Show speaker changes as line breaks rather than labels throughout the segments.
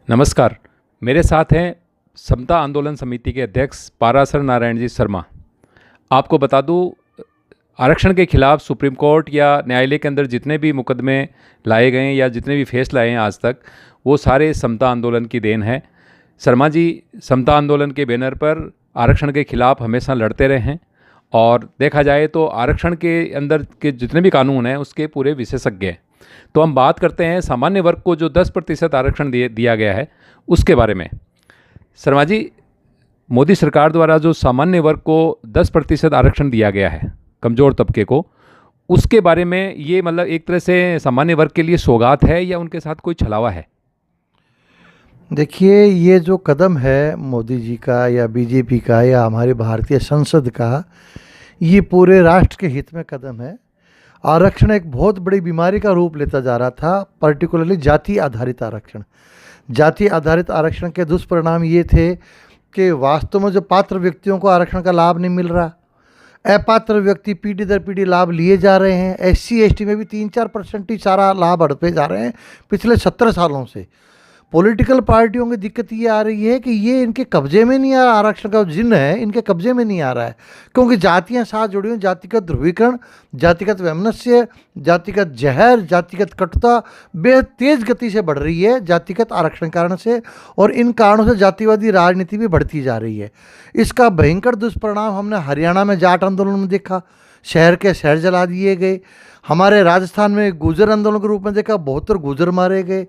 नमस्कार। मेरे साथ हैं समता आंदोलन समिति के अध्यक्ष पारासर नारायण जी शर्मा। आपको बता दूं, आरक्षण के खिलाफ सुप्रीम कोर्ट या न्यायालय के अंदर जितने भी मुकदमे लाए गए हैं या जितने भी फैसले आए हैं आज तक, वो सारे समता आंदोलन की देन है। शर्मा जी समता आंदोलन के बैनर पर आरक्षण के खिलाफ हमेशा लड़ते रहे हैं और देखा जाए तो आरक्षण के अंदर के जितने भी कानून हैं उसके पूरे विशेषज्ञ हैं। तो हम बात करते हैं सामान्य वर्ग को जो 10% आरक्षण दिया गया है उसके बारे में। शर्मा जी, मोदी सरकार द्वारा जो सामान्य वर्ग को 10% आरक्षण दिया गया है, कमज़ोर तबके को, उसके बारे में ये मतलब एक तरह से सामान्य वर्ग के लिए सौगात है या उनके साथ कोई छलावा है?
देखिए, ये जो कदम है मोदी जी का या बीजेपी का या हमारी भारतीय संसद का, ये पूरे राष्ट्र के हित में कदम है। आरक्षण एक बहुत बड़ी बीमारी का रूप लेता जा रहा था, पर्टिकुलरली जाति आधारित आरक्षण। जाति आधारित आरक्षण के दुष्परिणाम ये थे कि वास्तव में जो पात्र व्यक्तियों को आरक्षण का लाभ नहीं मिल रहा, अपात्र व्यक्ति पीढ़ी दर पीढ़ी लाभ लिए जा रहे हैं। SC ST में भी 3-4% ही सारा लाभ हड़पे जा रहे हैं पिछले 17 सालों से। पॉलिटिकल पार्टियों की दिक्कत ये आ रही है कि ये इनके कब्जे में नहीं आ रहा, आरक्षण का जिन्न है इनके कब्जे में नहीं आ रहा है, क्योंकि जातियां साथ जुड़ी हुई। जातिगत ध्रुवीकरण, जातिगत वैमनस्य, जातिगत जहर, जातिगत कटुता बेहद तेज गति से बढ़ रही है जातिगत आरक्षण कारण से, और इन कारणों से जातिवादी राजनीति भी बढ़ती जा रही है। इसका भयंकर दुष्परिणाम हमने हरियाणा में जाट आंदोलन में देखा, शहर के शहर जला दिए गए। हमारे राजस्थान में गुर्जर आंदोलन के रूप में देखा, 72 गुर्जर मारे गए।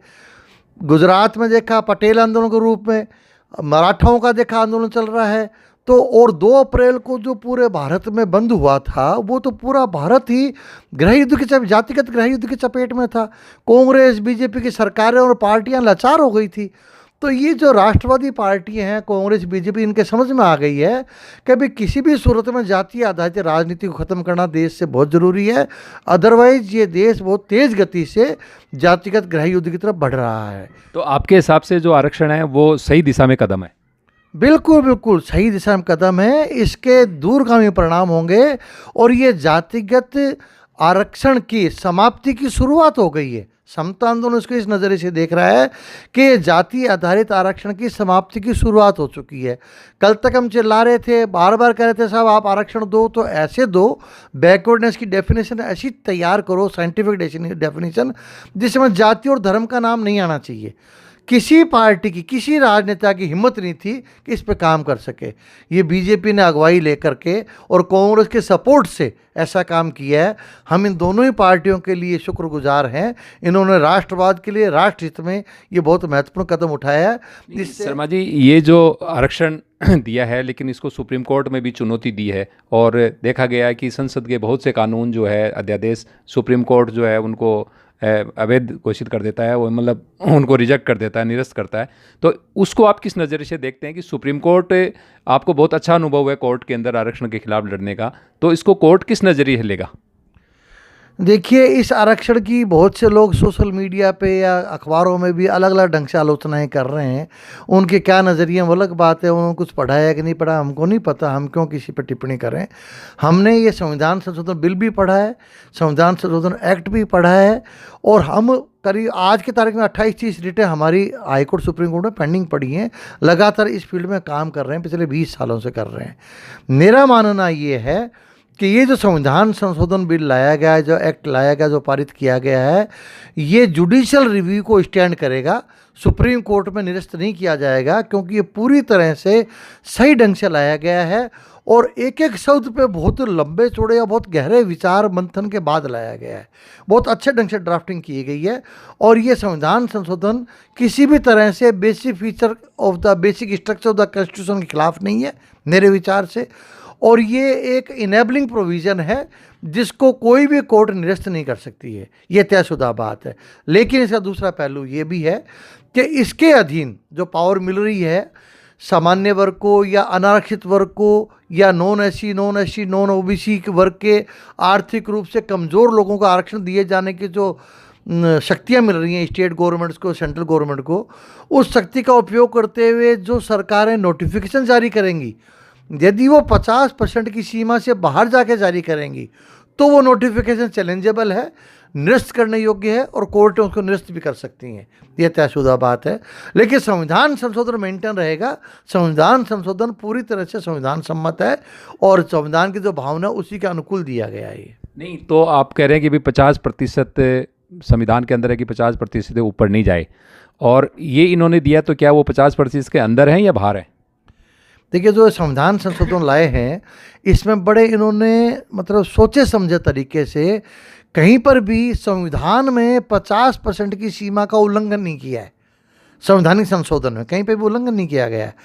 गुजरात में देखा पटेल आंदोलन के रूप में, मराठाओं का देखा आंदोलन चल रहा है। तो और 2 अप्रैल को जो पूरे भारत में बंद हुआ था, वो तो पूरा भारत ही जातिगत गृह युद्ध की चपेट में था। कांग्रेस बीजेपी की सरकारें और पार्टियां लाचार हो गई थी। तो ये जो राष्ट्रवादी पार्टियां हैं, कांग्रेस बीजेपी, इनके समझ में आ गई है कि भाई किसी भी सूरत में जातीय आधारित राजनीति को ख़त्म करना देश से बहुत ज़रूरी है। अदरवाइज ये देश बहुत तेज़ गति से जातिगत गृह युद्ध की तरफ बढ़ रहा है।
तो आपके हिसाब से जो आरक्षण है वो सही दिशा में कदम है?
बिल्कुल बिल्कुल सही दिशा में कदम है। इसके दूरगामी परिणाम होंगे और ये जातिगत आरक्षण की समाप्ति की शुरुआत हो गई है। समता आंदोलन इसको इस नज़रिए से देख रहा है कि जाति आधारित आरक्षण की समाप्ति की शुरुआत हो चुकी है। कल तक हम चिल्ला रहे थे, बार बार कह रहे थे साहब आप आरक्षण दो तो ऐसे दो, बैकवर्डनेस की डेफिनेशन ऐसी तैयार करो, साइंटिफिक डेफिनेशन, जिसमें जाति और धर्म का नाम नहीं आना चाहिए। किसी पार्टी की, किसी राजनेता की हिम्मत नहीं थी कि इस पे काम कर सके। ये बीजेपी ने अगुवाई लेकर के और कांग्रेस के सपोर्ट से ऐसा काम किया है। हम इन दोनों ही पार्टियों के लिए शुक्रगुजार हैं। इन्होंने राष्ट्रवाद के लिए, राष्ट्र हित में ये बहुत महत्वपूर्ण कदम उठाया है।
शर्मा जी, ये जो आरक्षण दिया है लेकिन इसको सुप्रीम कोर्ट में भी चुनौती दी है और देखा गया है कि संसद के बहुत से कानून जो है, अध्यादेश, सुप्रीम कोर्ट जो है उनको अवैध घोषित कर देता है, वो मतलब उनको रिजेक्ट कर देता है, निरस्त करता है। तो उसको आप किस नज़रिए से देखते हैं कि सुप्रीम कोर्ट, आपको बहुत अच्छा अनुभव है कोर्ट के अंदर आरक्षण के खिलाफ लड़ने का, तो इसको कोर्ट किस नज़रिए से लेगा?
देखिए, इस आरक्षण की बहुत से लोग सोशल मीडिया पे या अखबारों में भी अलग अलग ढंग से आलोचनाएं कर रहे हैं। उनके क्या नज़रिए वो अलग बात है, उन्होंने कुछ पढ़ा है कि नहीं पढ़ा हमको नहीं पता, हम क्यों किसी पर टिप्पणी करें। हमने ये संविधान संशोधन बिल भी पढ़ा है, संविधान संशोधन एक्ट भी पढ़ा है, और हम करीब आज की तारीख में 28-30 रिटें हमारी हाईकोर्ट सुप्रीम कोर्ट में पेंडिंग पड़ी हैं। लगातार इस फील्ड में काम कर रहे हैं, पिछले 20 सालों से कर रहे हैं। मेरा मानना ये है कि ये जो संविधान संशोधन बिल लाया गया है, जो एक्ट लाया गया, जो पारित किया गया है, ये जुडिशियल रिव्यू को स्टैंड करेगा, सुप्रीम कोर्ट में निरस्त नहीं किया जाएगा, क्योंकि ये पूरी तरह से सही ढंग से लाया गया है और एक एक शब्द पे बहुत लंबे चौड़े या बहुत गहरे विचार मंथन के बाद लाया गया है। बहुत अच्छे ढंग से ड्राफ्टिंग की गई है और ये संविधान संशोधन किसी भी तरह से basic feature of the basic structure of the constitution के खिलाफ नहीं है मेरे विचार से, और ये एक इनेबलिंग प्रोविज़न है जिसको कोई भी कोर्ट निरस्त नहीं कर सकती है, ये तयशुदा बात है। लेकिन इसका दूसरा पहलू ये भी है कि इसके अधीन जो पावर मिल रही है सामान्य वर्ग को या अनारक्षित वर्ग को या non SC, non ST, non OBC वर्ग के आर्थिक रूप से कमज़ोर लोगों को आरक्षण दिए जाने की जो शक्तियाँ मिल रही हैं स्टेट गवर्नमेंट्स को, सेंट्रल गवर्नमेंट को, उस शक्ति का उपयोग करते हुए जो सरकारें नोटिफिकेशन जारी करेंगी, यदि वो 50% की सीमा से बाहर जाके जारी करेंगी तो वो नोटिफिकेशन चैलेंजेबल है। निरस्त करने योग्य है और कोर्टें उसको निरस्त भी कर सकती हैं, यह तयशुदा बात है। लेकिन संविधान संशोधन मेंटेन रहेगा। संविधान संशोधन पूरी तरह से संविधान सम्मत है और संविधान की जो भावना उसी के अनुकूल दिया गया है। ये
नहीं, तो आप कह रहे हैं कि भी 50% संविधान के अंदर है कि 50% ऊपर नहीं जाए, और ये इन्होंने दिया तो क्या वो 50% के अंदर है या बाहर है?
देखिए, जो संविधान संशोधन लाए हैं इसमें बड़े इन्होंने मतलब सोचे समझे तरीके से कहीं पर भी संविधान में 50% की सीमा का उल्लंघन नहीं किया है। संवैधानिक संशोधन में कहीं पे भी उल्लंघन नहीं किया गया है।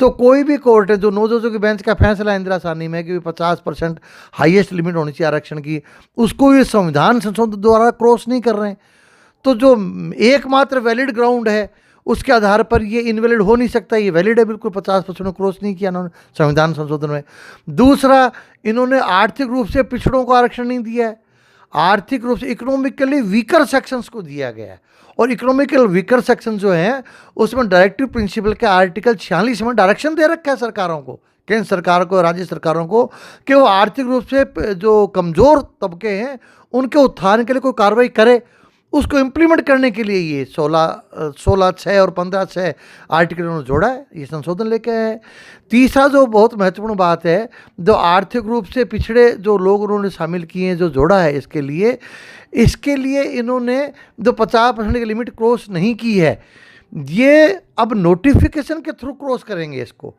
तो कोई भी कोर्ट है, जो 9 जजों की बेंच का फैसला है इंदिरा साहनी में कि 50% हाईएस्ट लिमिट होनी चाहिए आरक्षण की, उसको ये संविधान संशोधन द्वारा क्रॉस नहीं कर रहे हैं। तो जो एकमात्र वैलिड ग्राउंड है उसके आधार पर ये इनवैलिड हो नहीं सकता, ये वैलिड है बिल्कुल। 50% क्रॉस नहीं किया इन्होंने संविधान संशोधन में। दूसरा, इन्होंने आर्थिक रूप से पिछड़ों को आरक्षण नहीं दिया है, आर्थिक रूप से इकोनॉमिकली वीकर सेक्शंस को दिया गया है। और इकोनॉमिकल वीकर सेक्शन जो हैं उसमें डायरेक्टिव प्रिंसिपल के आर्टिकल 46 में डायरेक्शन दे रखा है सरकारों को, केंद्र सरकार को, राज्य सरकारों को, कि वो आर्थिक रूप से जो कमज़ोर तबके हैं उनके उत्थान के लिए कोई कार्रवाई करे। उसको इम्प्लीमेंट करने के लिए ये 16(6) और 15(6) आर्टिकल उन्होंने जोड़ा है, ये संशोधन लेके आए हैं। तीसरा जो बहुत महत्वपूर्ण बात है, जो आर्थिक रूप से पिछड़े जो लोग उन्होंने शामिल किए हैं, जो जोड़ा है इसके लिए इन्होंने जो 50% की लिमिट क्रॉस नहीं की है, ये अब नोटिफिकेशन के थ्रू क्रॉस करेंगे इसको।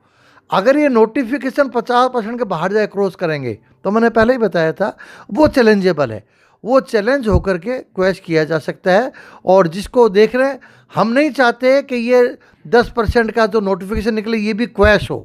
अगर ये नोटिफिकेशन 50% के बाहर जाए क्रॉस करेंगे तो मैंने पहले ही बताया था वो चैलेंजेबल है, वो चैलेंज होकर के क्वेश्चन किया जा सकता है। और जिसको देख रहे हैं, हम नहीं चाहते कि ये 10% का जो नोटिफिकेशन निकले ये भी क्वेश्चन हो,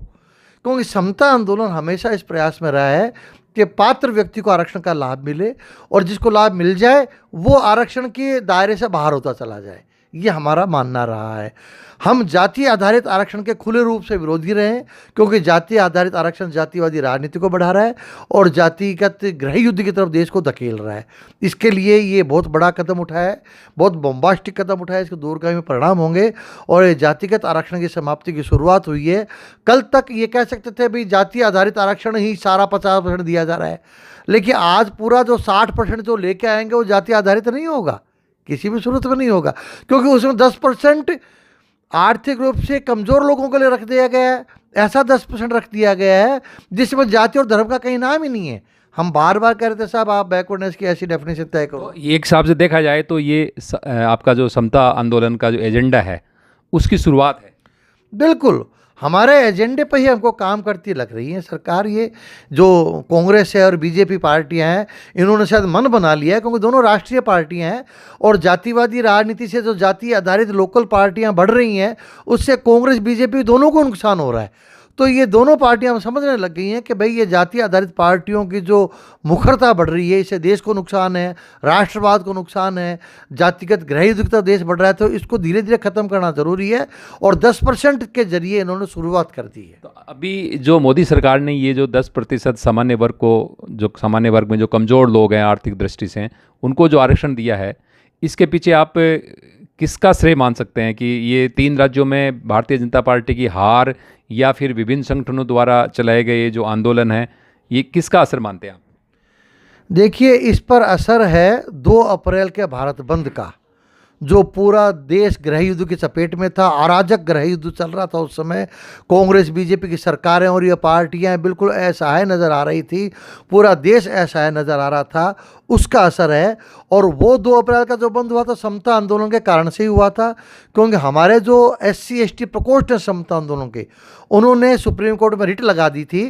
क्योंकि समता आंदोलन हमेशा इस प्रयास में रहा है कि पात्र व्यक्ति को आरक्षण का लाभ मिले और जिसको लाभ मिल जाए वो आरक्षण के दायरे से बाहर होता चला जाए, ये हमारा मानना रहा है। हम जाति आधारित आरक्षण के खुले रूप से विरोधी रहे हैं, क्योंकि जाति आधारित आरक्षण जातिवादी राजनीति को बढ़ा रहा है और जातिगत गृह युद्ध की तरफ देश को धकेल रहा है। इसके लिए ये बहुत बड़ा कदम उठाया है, बहुत बॉम्बास्टिक कदम उठाया है, इसके दूरगामी परिणाम होंगे और ये जातिगत आरक्षण की समाप्ति की शुरुआत हुई है। कल तक ये कह सकते थे भाई जाति आधारित आरक्षण ही सारा 50% दिया जा रहा है, लेकिन आज पूरा जो 60% जो लेके आएंगे वो जाति आधारित नहीं होगा, किसी भी सूरत में नहीं होगा, क्योंकि उसमें 10% आर्थिक रूप से कमज़ोर लोगों के लिए रख दिया गया है। ऐसा 10% रख दिया गया है जिसमें जाति और धर्म का कहीं नाम ही नहीं है। हम बार बार कह रहे थे साहब आप बैकवर्डनेस की ऐसी डेफिनेशन तय करो।
तो एक हिसाब से देखा जाए तो ये आपका जो समता आंदोलन का जो एजेंडा है उसकी शुरुआत है।
बिल्कुल, हमारे एजेंडे पर ही हमको काम करती लग रही है सरकार। ये जो कांग्रेस है और बीजेपी पार्टियां हैं, इन्होंने शायद मन बना लिया है, क्योंकि दोनों राष्ट्रीय पार्टियां हैं और जातिवादी राजनीति से जो जाति आधारित लोकल पार्टियां बढ़ रही हैं उससे कांग्रेस बीजेपी दोनों को नुकसान हो रहा है। तो ये दोनों पार्टियां समझने लग गई हैं कि भाई ये जाति आधारित पार्टियों की जो मुखरता बढ़ रही है इससे देश को नुकसान है, राष्ट्रवाद को नुकसान है, जातिगत गृह युद्ध की तरफ देश बढ़ रहा है, तो इसको धीरे धीरे ख़त्म करना ज़रूरी है और 10% के जरिए इन्होंने शुरुआत कर दी है।
तो अभी जो मोदी सरकार ने ये जो 10% सामान्य वर्ग को, जो सामान्य वर्ग में जो कमज़ोर लोग हैं आर्थिक दृष्टि से, उनको जो आरक्षण दिया है, इसके पीछे आप किसका श्रेय मान सकते हैं कि ये 3 राज्यों में भारतीय जनता पार्टी की हार या फिर विभिन्न संगठनों द्वारा चलाए गए जो आंदोलन है, ये किसका असर मानते हैं आप?
देखिए, इस पर असर है 2 अप्रैल के भारत बंद का, जो पूरा देश गृह युद्ध की चपेट में था, अराजक गृह युद्ध चल रहा था उस समय। कांग्रेस बीजेपी की सरकारें और ये पार्टियां बिल्कुल असहाय नज़र आ रही थी, पूरा देश असहाय नज़र आ रहा था, उसका असर है। और वो 2 अप्रैल का जो बंद हुआ था समता आंदोलन के कारण से ही हुआ था, क्योंकि हमारे जो SC ST प्रकोष्ठ हैं समता आंदोलन के, उन्होंने सुप्रीम कोर्ट में रिट लगा दी थी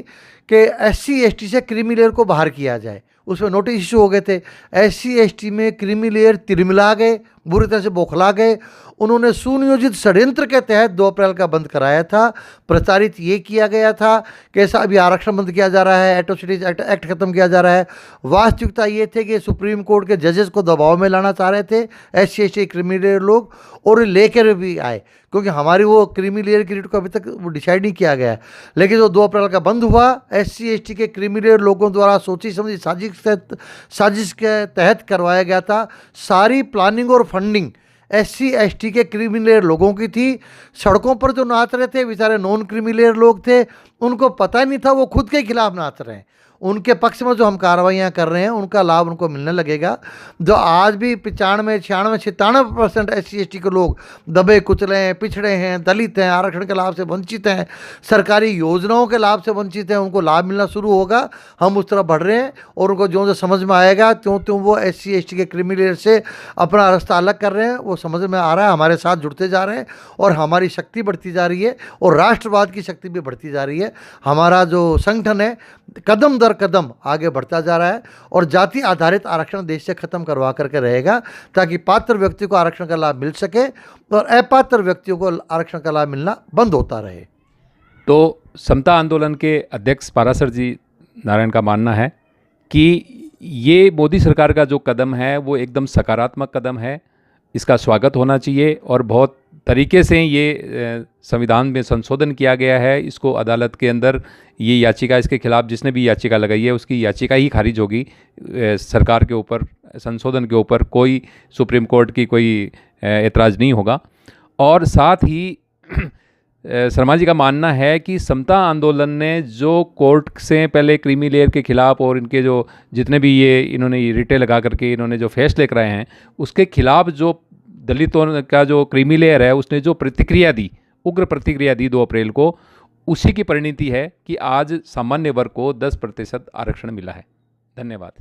कि SC ST से क्रीमी लेयर को बाहर किया जाए। उसमें नोटिस इशू हो गए थे, SC ST में क्रीमी लेयर तिरमिला गए, बुरी तरह से बौखला गए। उन्होंने सुनियोजित षड्यंत्र के तहत 2 अप्रैल का बंद कराया था। प्रचारित ये किया गया था कि ऐसा अभी आरक्षण बंद किया जा रहा है, एट्रोसिटीज एक्ट खत्म किया जा रहा है। वास्तविकता ये थे कि सुप्रीम कोर्ट के जजेस को दबाव में लाना चाह रहे थे SC ST क्रीमी लेयर लोग, और लेकर भी आए, क्योंकि हमारी वो क्रीमी लेयर की रेट को अभी तक वो डिसाइड नहीं किया गया है। लेकिन जो 2 अप्रैल का बंद हुआ, SC ST के क्रीमी लेयर लोगों द्वारा सोची समझी साजिश के तहत करवाया गया था। सारी प्लानिंग और फंडिंग SC ST के क्रीमी लेयर लोगों की थी। सड़कों पर जो नाच रहे थे बेचारे नॉन क्रीमी लेयर लोग थे, उनको पता ही नहीं था वो खुद के खिलाफ नाच रहे हैं। उनके पक्ष में जो हम कार्रवाइयाँ कर रहे हैं उनका लाभ उनको मिलने लगेगा। जो आज भी 95, 96, 97% SC/ST के लोग दबे कुचले हैं, पिछड़े हैं, दलित हैं, आरक्षण के लाभ से वंचित हैं, सरकारी योजनाओं के लाभ से वंचित हैं, उनको लाभ मिलना शुरू होगा। हम उस तरफ बढ़ रहे हैं और उनको जो जो समझ में आएगा त्यों त्यों वो SC/ST के क्रिमिनल से अपना रास्ता अलग कर रहे हैं, वो समझ में आ रहा है, हमारे साथ जुड़ते जा रहे हैं और हमारी शक्ति बढ़ती जा रही है और राष्ट्रवाद की शक्ति भी बढ़ती जा रही है। हमारा जो संगठन है कदम दर कदम आगे बढ़ता जा रहा है और जाति आधारित आरक्षण देश से खत्म करवा करके रहेगा, ताकि पात्र व्यक्ति को आरक्षण का लाभ मिल सके और अपात्र व्यक्तियों को आरक्षण का लाभ मिलना बंद होता रहे।
तो समता आंदोलन के अध्यक्ष पारासर जी नारायण का मानना है कि ये मोदी सरकार का जो कदम है वो एकदम सकारात्मक कदम है, इसका स्वागत होना चाहिए और बहुत तरीके से ये संविधान में संशोधन किया गया है। इसको अदालत के अंदर ये याचिका, इसके खिलाफ जिसने भी याचिका लगाई है उसकी याचिका ही खारिज होगी। सरकार के ऊपर संशोधन के ऊपर कोई सुप्रीम कोर्ट की कोई एतराज़ नहीं होगा। और साथ ही शर्मा जी का मानना है कि समता आंदोलन ने जो कोर्ट से पहले क्रीमी लेयर के खिलाफ और इनके जो जितने भी ये इन्होंने रिटे लगा करके इन्होंने जो फैसले कराए हैं उसके खिलाफ जो दलितों का जो क्रीमी लेयर है उसने जो प्रतिक्रिया दी, उग्र प्रतिक्रिया दी 2 अप्रैल को, उसी की परिणति है कि आज सामान्य वर्ग को 10% आरक्षण मिला है। धन्यवाद।